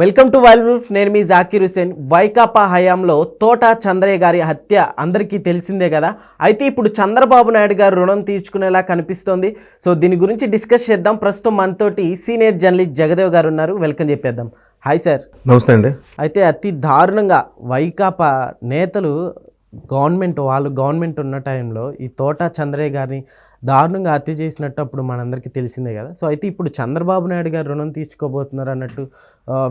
Welcome to wild wolf. నేను మీ జాకీర్ హుసేన్. వైకాపా హయాంలో తోట చంద్రయ్య గారి హత్య అందరికీ తెలిసిందే కదా. అయితే ఇప్పుడు చంద్రబాబు నాయుడు గారు రుణం తీర్చుకునేలా కనిపిస్తోంది. సో దీని గురించి డిస్కస్ చేద్దాం. ప్రస్తుతం మనతోటి సీనియర్ జర్నలిస్ట్ జగదేవ్ గారు ఉన్నారు. వెల్కమ్ చెప్పేద్దాం. Hi sir. నమస్తే అండి. అయితే అతి దారుణంగా వైకాపా నేతలు గవర్నమెంట్ ఉన్న టైంలో ఈ తోట చంద్రయ్య గారిని దారుణంగా హత్య చేసినట్టు అప్పుడు మనందరికీ తెలిసిందే కదా. సో అయితే ఇప్పుడు చంద్రబాబు నాయుడు గారు రుణం తీర్చుకోబోతున్నారు అన్నట్టు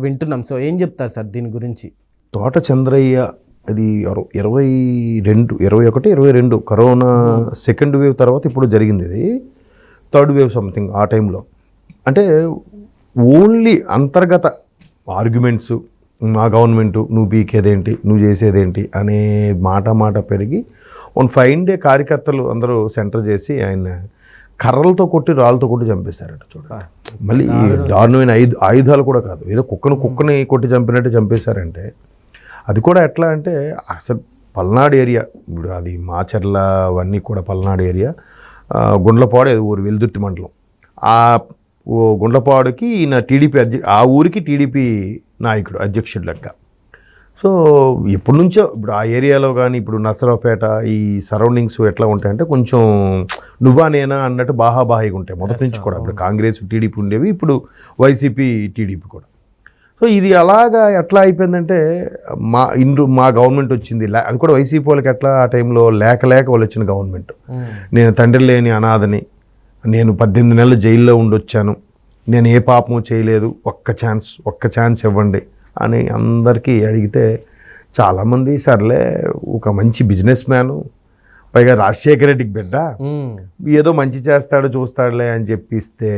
వింటున్నాం. సో ఏం చెప్తారు సార్ దీని గురించి? తోట చంద్రయ్య అది 21 కరోనా సెకండ్ వేవ్ తర్వాత ఇప్పుడు జరిగింది. ఇది థర్డ్ వేవ్ సంథింగ్ ఆ టైంలో. అంటే ఓన్లీ అంతర్గత ఆర్గ్యుమెంట్స్, మా గవర్నమెంట్ నువ్వు పీకేదేంటి, నువ్వు చేసేదేంటి అనే మాట పెరిగి 5 డే కార్యకర్తలు అందరూ సెంటర్ చేసి ఆయన కర్రలతో కొట్టి రాళ్ళతో కొట్టి చంపేశారట. చూడండి, మళ్ళీ ఈ దారుణమైన ఆయుధాలు కూడా కాదు, ఏదో కుక్కని కొట్టి చంపినట్టు చంపేశారంటే అది కూడా ఎట్లా అంటే అసలు పల్నాడు ఏరియా, ఇప్పుడు అది మాచర్ల అవన్నీ కూడా పల్నాడు ఏరియా, గుండ్లపాడు ఏదో ఊరు, వెల్దుర్తి మండలం. ఆ గుండ్లపాడుకి ఈయన టీడీపీ ఆ ఊరికి టీడీపీ నాయకుడు, అధ్యక్షుడు లెక్క. సో ఎప్పటి నుంచో ఇప్పుడు ఆ ఏరియాలో కానీ ఇప్పుడు నర్సరావుపేట ఈ సరౌండింగ్స్ ఎట్లా ఉంటాయంటే కొంచెం నువ్వా నేనా అన్నట్టు బాహాబాహిగా ఉంటాయి మొదటి నుంచి కూడా. ఇప్పుడు కాంగ్రెస్ టీడీపీ ఉండేవి, ఇప్పుడు వైసీపీ టీడీపీ కూడా. సో ఇది అలాగా ఎట్లా అయిపోయిందంటే మా గవర్నమెంట్ వచ్చింది, అది కూడా వైసీపీ వాళ్ళకి ఎట్లా ఆ టైంలో లేక వాళ్ళు వచ్చిన గవర్నమెంట్. నేను తండ్రి లేని అనాథని, నేను 18 నెలలు జైల్లో ఉండొచ్చాను, నేను ఏ పాపము చేయలేదు, ఒక్క ఛాన్స్ ఇవ్వండి అని అందరికీ అడిగితే చాలామంది సర్లే ఒక మంచి బిజినెస్ మ్యాను, పైగా రాజశేఖర రెడ్డికి బిడ్డ, ఏదో మంచి చేస్తాడు చూస్తాడులే అని చెప్పిస్తే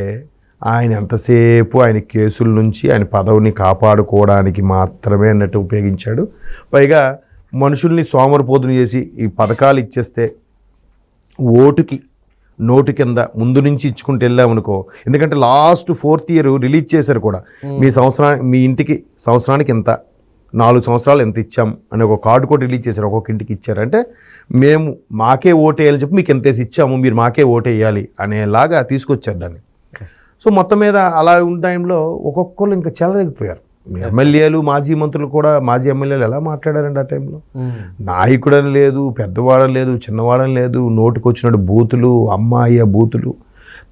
ఆయన ఎంతసేపు ఆయన కేసుల నుంచి ఆయన పదవిని కాపాడుకోవడానికి మాత్రమే అన్నట్టు ఉపయోగించాడు. పైగా మనుషుల్ని సోమరిపోతుని చేసి ఈ పథకాలు ఇచ్చేస్తే నోటు కింద ముందు నుంచి ఇచ్చుకుంటూ వెళ్ళామనుకో. ఎందుకంటే లాస్ట్ 4th ఇయర్ రిలీజ్ చేశారు కూడా, మీ ఇంటికి సంవత్సరానికి ఎంత, 4 సంవత్సరాలు ఎంత ఇచ్చాం అని ఒక కార్డు కూడా రిలీజ్ చేశారు. ఒక్కొక్క ఇంటికి ఇచ్చారంటే మేము మాకే ఓటేయాలని చెప్పి మీకు ఎంతేసి ఇచ్చాము, మీరు మాకే ఓటేయాలి అనేలాగా తీసుకొచ్చారు దాన్ని. సో మొత్తం మీద అలా ఉన్న టైంలో ఒక్కొక్కరు ఇంకా చెలరేగిపోయారు. ఎమ్మెల్యేలు, మాజీ మంత్రులు కూడా, మాజీ ఎమ్మెల్యేలు ఎలా మాట్లాడారండి ఆ టైంలో. నాయకుడని లేదు, పెద్దవాడని లేదు, చిన్నవాడని లేదు, నోటికి వచ్చినట్టు బూతులు, అమ్మాయి బూతులు,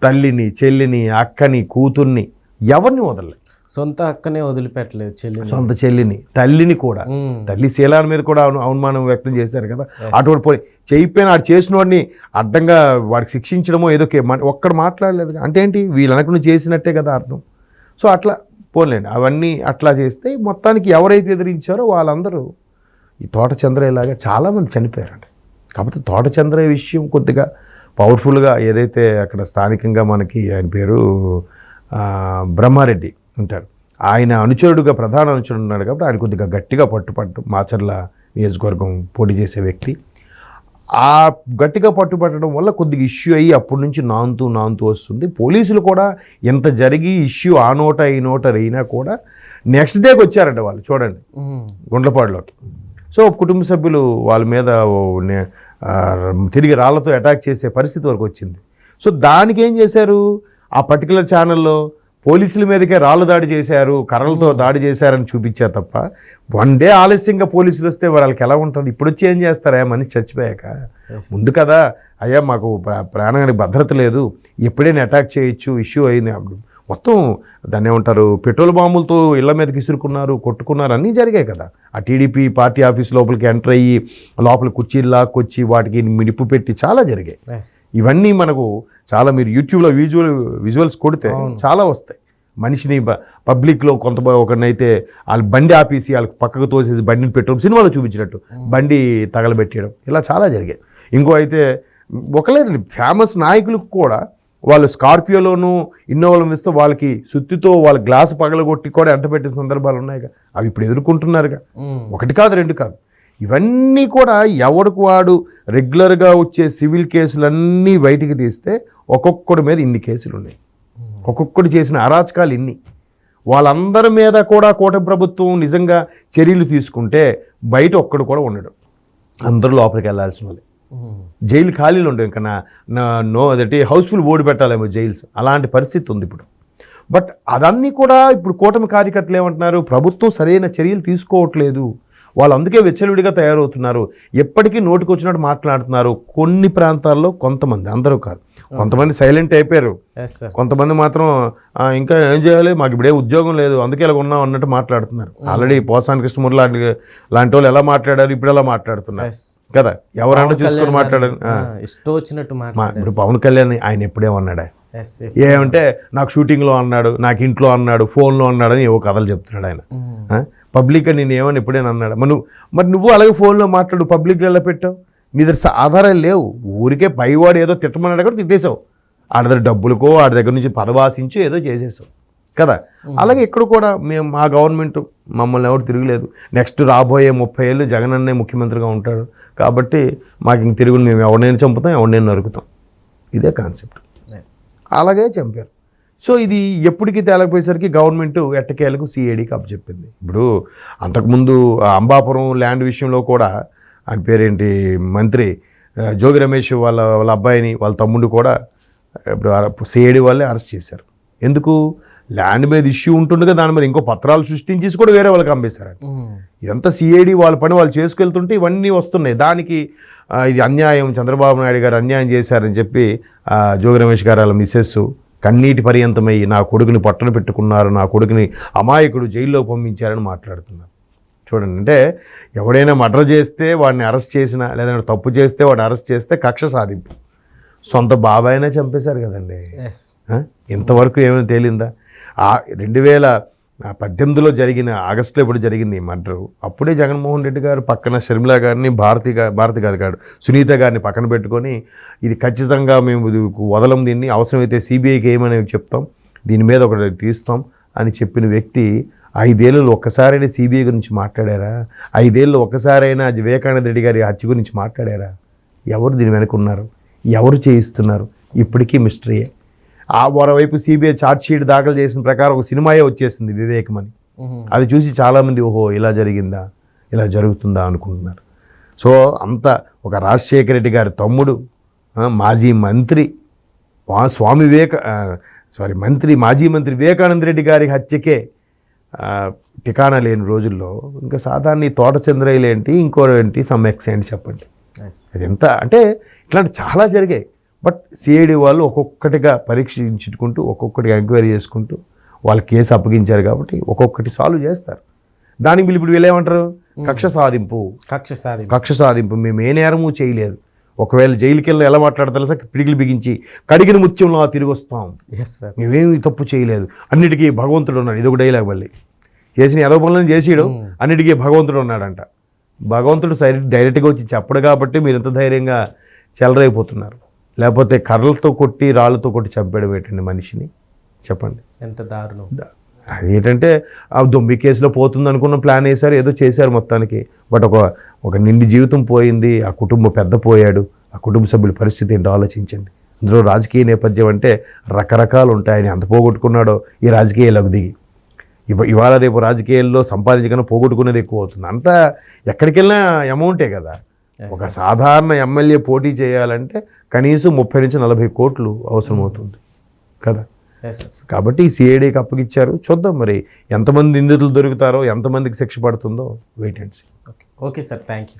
తల్లిని, చెల్లిని, అక్కని, కూతుర్ని ఎవరిని వదలలేదు. సొంత అక్కనే వదిలిపెట్టలేదు, సొంత చెల్లిని, తల్లిని కూడా. తల్లి శీలాల మీద కూడా అవమానం వ్యక్తం చేశారు కదా. అటువంటి పోయి చేయిపోయిన ఆడు చేసిన వాడిని అడ్డంగా వాడికి శిక్షించడమో ఏదో ఒక్కడ మాట్లాడలేదు అంటే ఏంటి, వీళ్ళనకు చేసినట్టే కదా అర్థం. సో అట్లా పోలేండి, అవన్నీ అట్లా చేస్తే మొత్తానికి ఎవరైతే ఎదిరించారో వాళ్ళందరూ ఈ తోట చంద్రయ్యలాగా చాలామంది చనిపోయారండి. కాబట్టి తోట చంద్రయ్య విషయం కొద్దిగా పవర్ఫుల్గా, ఏదైతే అక్కడ స్థానికంగా మనకి ఆయన పేరు బ్రహ్మారెడ్డి ఉంటాడు, ఆయన అనుచరుడుగా ప్రధాన అనుచరుడు ఉన్నాడు కాబట్టి ఆయన కొద్దిగా గట్టిగా పట్టు మాచర్ల నియోజకవర్గం పోటీ చేసే వ్యక్తి. ఆ గట్టిగా పట్టుపట్టడం వల్ల కొద్దిగా ఇష్యూ అయ్యి అప్పటి నుంచి నాంతూ వస్తుంది. పోలీసులు కూడా ఎంత జరిగి ఇష్యూ ఆ నోట ఈ నోట అయినా కూడా నెక్స్ట్ డేకి వచ్చారంట వాళ్ళు. చూడండి, గుండ్లపాడులోకి. సో కుటుంబ సభ్యులు వాళ్ళ మీద తిరిగి రాళ్లతో అటాక్ చేసే పరిస్థితి వరకు వచ్చింది. సో దానికి ఏం చేశారు, ఆ పర్టికులర్ ఛానల్లో పోలీసుల మీదకే రాళ్ళు దాడి చేశారు, కర్రలతో దాడి చేశారని చూపించారు తప్ప 1 డే ఆలస్యంగా పోలీసులు వస్తే వాళ్ళకి ఎలా ఉంటుంది. ఇప్పుడు వచ్చి ఏం చేస్తారా, మనిషి చచ్చిపోయాక ముందు కదా, అయ్యా మాకు ప్రాణానికి భద్రత లేదు, ఎప్పుడైనా అటాక్ చేయొచ్చు, ఇష్యూ అయింది. మొత్తం దాన్ని ఏమంటారు, పెట్రోల్ బాంబులతో ఇళ్ల మీదకి ఇసురుకున్నారు, కొట్టుకున్నారు, అన్నీ జరిగాయి కదా. ఆ టీడీపీ పార్టీ ఆఫీస్ లోపలికి ఎంటర్ అయ్యి లోపల కుర్చీలు లాక్కొచ్చి వాటికి మిడిపు పెట్టి చాలా జరిగాయి. ఇవన్నీ మనకు చాలా, మీరు యూట్యూబ్లో విజువల్స్ కొడితే చాలా వస్తాయి. మనిషిని పబ్లిక్లో ఒకరినైతే వాళ్ళ బండి ఆపేసి వాళ్ళకి పక్కకు తోసేసి బండిని పెట్టడం, సినిమాలో చూపించినట్టు బండి తగలబెట్టడం, ఇలా చాలా జరిగాయి. ఇంకో అయితే ఒకలేదండి, ఫేమస్ నాయకులకు కూడా వాళ్ళు స్కార్పియోలోనూ ఇన్నోవాలో ఇస్తే వాళ్ళకి సుత్తితో వాళ్ళ గ్లాసు పగలగొట్టి కూడా ఎంటబెట్టిన సందర్భాలు ఉన్నాయిగా. అవి ఇప్పుడు ఎదుర్కొంటున్నారుగా, 1 కాదు 2 కాదు. ఇవన్నీ కూడా ఎవరికి వాడు రెగ్యులర్గా వచ్చే సివిల్ కేసులన్నీ బయటికి తీస్తే ఒక్కొక్కడి మీద ఇన్ని కేసులు ఉన్నాయి, ఒక్కొక్కడు చేసిన అరాచకాలు ఇన్ని. వాళ్ళందరి మీద కూడా కూటమి ప్రభుత్వం నిజంగా చర్యలు తీసుకుంటే బయట ఒక్కడు కూడా ఉండడు, అందరూ లోపలికి వెళ్ళాల్సిన వాళ్ళు. జైలు ఖాళీలు ఉండవు, ఇంకా అదటి హౌస్ఫుల్ బోర్డు పెట్టాలేమో జైల్స్, అలాంటి పరిస్థితి ఉంది ఇప్పుడు. బట్ అదన్నీ కూడా ఇప్పుడు కూటమి కార్యకర్తలు ఏమంటున్నారు, ప్రభుత్వం సరైన చర్యలు తీసుకోవట్లేదు, వాళ్ళు అందుకే విచ్చలవిడిగా తయారవుతున్నారు, ఎప్పటికీ నోటికి వచ్చినట్టు మాట్లాడుతున్నారు. కొన్ని ప్రాంతాల్లో కొంతమంది, అందరూ కాదు, కొంతమంది సైలెంట్ అయిపోయారు, ఎస్ సార్. కొంతమంది మాత్రం ఇంకా ఏం చేయాలి, మాకు ఇప్పుడే ఉద్యోగం లేదు అందుకే ఇలా ఉన్నాం అన్నట్టు మాట్లాడుతున్నారు. ఆల్రెడీ పోసాని కృష్ణమూర్తి లాంటి వాళ్ళు ఎలా మాట్లాడారు, ఇప్పుడు ఎలా మాట్లాడుతున్నారు ఎస్. కదా, ఎవరంటే చూసుకొని మాట్లాడారు. ఇష్టం వచ్చినట్టు ఇప్పుడు పవన్ కళ్యాణ్ ఆయన ఎప్పుడేమన్నాడా, ఎస్. ఏమంటే నాకు షూటింగ్లో అన్నాడు, నాకు ఇంట్లో అన్నాడు, ఫోన్లో అన్నాడు అని ఏవో కథలు చెప్తున్నాడు ఆయన. పబ్లిక్గా నేను ఏమని ఎప్పుడైనా అన్నాడు, మరి నువ్వు అలాగే ఫోన్లో మాట్లాడు, పబ్లిక్లో ఎలా పెట్టావు, నీ దగ్గర ఆధారాలు లేవు, ఊరికే పైవాడు ఏదో తిట్టమన్నాడు కూడా తిట్టేసావు, ఆడి దగ్గర డబ్బులకో ఆడి దగ్గర నుంచి పదవాసించో ఏదో చేసేసావు కదా. అలాగే ఇక్కడ కూడా మేము మా గవర్నమెంట్ మమ్మల్ని ఎవరు తిరగలేదు, నెక్స్ట్ రాబోయే 30 ఏళ్ళు జగన్ అన్నే ముఖ్యమంత్రిగా ఉంటాడు కాబట్టి మాకు ఇంక తిరుగు, మేము ఎవరినైనా చంపుతాం ఎవరినైనా నరుకుతాం, ఇదే కాన్సెప్ట్. అలాగే చంపారు. సో ఇది ఎప్పటికీ తేలకపోయేసరికి గవర్నమెంట్ ఎట్టకేలకు సిఐడికి అప్పచెప్పింది. ఇప్పుడు అంతకుముందు అంబాపురం ల్యాండ్ విషయంలో కూడా ఆయన పేరేంటి మంత్రి జోగి రమేష్ వాళ్ళ అబ్బాయిని వాళ్ళ తమ్ముడు కూడా ఇప్పుడు సిఐడి వాళ్ళే అరెస్ట్ చేశారు. ఎందుకు, ల్యాండ్ మీద ఇష్యూ ఉంటుండగా దాని మీద ఇంకో పత్రాలు సృష్టించేసి కూడా వేరే వాళ్ళకి అమ్మేశారు. ఇదంతా సిఐడి వాళ్ళ పని వాళ్ళు చేసుకెళ్తుంటే ఇవన్నీ వస్తున్నాయి. దానికి ఇది అన్యాయం, చంద్రబాబు నాయుడు గారు అన్యాయం చేశారని చెప్పి జోగి రమేష్ గారు వాళ్ళ మిస్సెస్ కన్నీటి పర్యంతమై నా కొడుకుని పట్టణ పెట్టుకున్నారు, నా కొడుకుని అమాయకుడు జైల్లో పంపించారని మాట్లాడుతున్నారు. చూడండి, అంటే ఎవడైనా మర్డర్ చేస్తే వాడిని అరెస్ట్ చేసినా లేదంటే తప్పు చేస్తే వాడిని అరెస్ట్ చేస్తే కక్ష సాధింపు, సొంత బాబాయినే చంపేశారు కదండి. ఇంతవరకు ఏమైనా తేలిందా? 2018లో జరిగిన ఆగస్టులో ఇప్పుడు జరిగింది ఈ మర్డరు. అప్పుడే జగన్మోహన్ రెడ్డి గారు పక్కన షర్మిల గారిని భారతి కాదు సునీత గారిని పక్కన పెట్టుకొని ఇది ఖచ్చితంగా మేము వదలం, దీన్ని అవసరమైతే సిబిఐకి ఏమని చెప్తాం, దీని మీద ఒకటి తీస్తాం అని చెప్పిన వ్యక్తి 5 ఏళ్ళు ఒక్కసారైనా సిబిఐ గురించి మాట్లాడారా? 5 ఏళ్ళు ఒక్కసారైనా వివేకానంద రెడ్డి గారి హత్య గురించి మాట్లాడారా? ఎవరు దీని వెనక ఉన్నారు, ఎవరు చేయిస్తున్నారు, ఇప్పటికీ మిస్టరీయే. మరోవైపు సిబిఐ ఛార్జ్షీట్ దాఖలు చేసిన ప్రకారం ఒక సినిమాయే వచ్చేసింది వివేకం అని. అది చూసి చాలామంది ఓహో ఇలా జరిగిందా, ఇలా జరుగుతుందా అనుకుంటున్నారు. సో అంత ఒక రాజశేఖర రెడ్డి గారి తమ్ముడు, మాజీ మంత్రి మాజీ మంత్రి వివేకానంద రెడ్డి గారి హత్యకే ఠికానా లేని రోజుల్లో ఇంకా సాధారణ తోట చంద్రయ్యలు ఏంటి, ఇంకో ఏంటి, సమ్ ఎక్స్ ఏంటి చెప్పండి. అది ఎంత అంటే ఇట్లాంటి చాలా జరిగాయి. బట్ సిఐడి వాళ్ళు ఒక్కొక్కటిగా పరీక్షించుకుంటూ ఒక్కొక్కటిగా ఎంక్వైరీ చేసుకుంటూ వాళ్ళు కేసు అప్పగించారు కాబట్టి ఒక్కొక్కటి సాల్వ్ చేస్తారు. దానికి ఇప్పుడు వీళ్ళు ఏమంటారు, కక్ష సాధింపు, మేము ఏ నేరము చేయలేదు, ఒకవేళ జైలుకి వెళ్ళి ఎలా మాట్లాడతారు సార్, పిడికిలు బిగించి కడిగిన ముత్యంలో తిరిగి వస్తాం, మేమేమి తప్పు చేయలేదు, అన్నిటికీ భగవంతుడు ఉన్నాడు. ఇదొక డైలాగ్ మళ్ళీ చేసిన ఏదో పనులను చేసేయడం, అన్నిటికీ భగవంతుడు ఉన్నాడంట. భగవంతుడు డైరెక్ట్గా వచ్చి చెప్పడు కాబట్టి మీరు ఎంత ధైర్యంగా చెలరైపోతున్నారు. లేకపోతే కర్రలతో కొట్టి రాళ్ళతో కొట్టి చంపేయడం ఏంటండి మనిషిని, చెప్పండి. ఎంత దారుణం. అదేంటంటే ఆ దొంబి కేసులో పోతుంది అనుకున్న ప్లాన్ వేశారు, ఏదో చేశారు మొత్తానికి. బట్ ఒక నిండి జీవితం పోయింది, ఆ కుటుంబం పెద్ద పోయాడు, ఆ కుటుంబ సభ్యుల పరిస్థితి ఏంటో ఆలోచించండి. అందులో రాజకీయ నేపథ్యం అంటే రకరకాలు ఉంటాయని ఎంత పోగొట్టుకున్నాడో ఈ రాజకీయాలకు దిగి. ఇవాళ రేపు రాజకీయాల్లో సంపాదించకుండా పోగొట్టుకునేది ఎక్కువ అవుతుంది. అంతా ఎక్కడికి వెళ్ళినా అమౌంటే కదా. ఒక సాధారణ ఎమ్మెల్యే పోటీ చేయాలంటే కనీసం 30 నుంచి 40 కోట్లు అవసరమవుతుంది కదా. కాబట్టి సిఐడికి అప్పగిచ్చారు. చూద్దాం మరి ఎంతమంది నిందితులు దొరుకుతారో, ఎంతమందికి శిక్ష పడుతుందో, wait and see. Okay sir, thank you.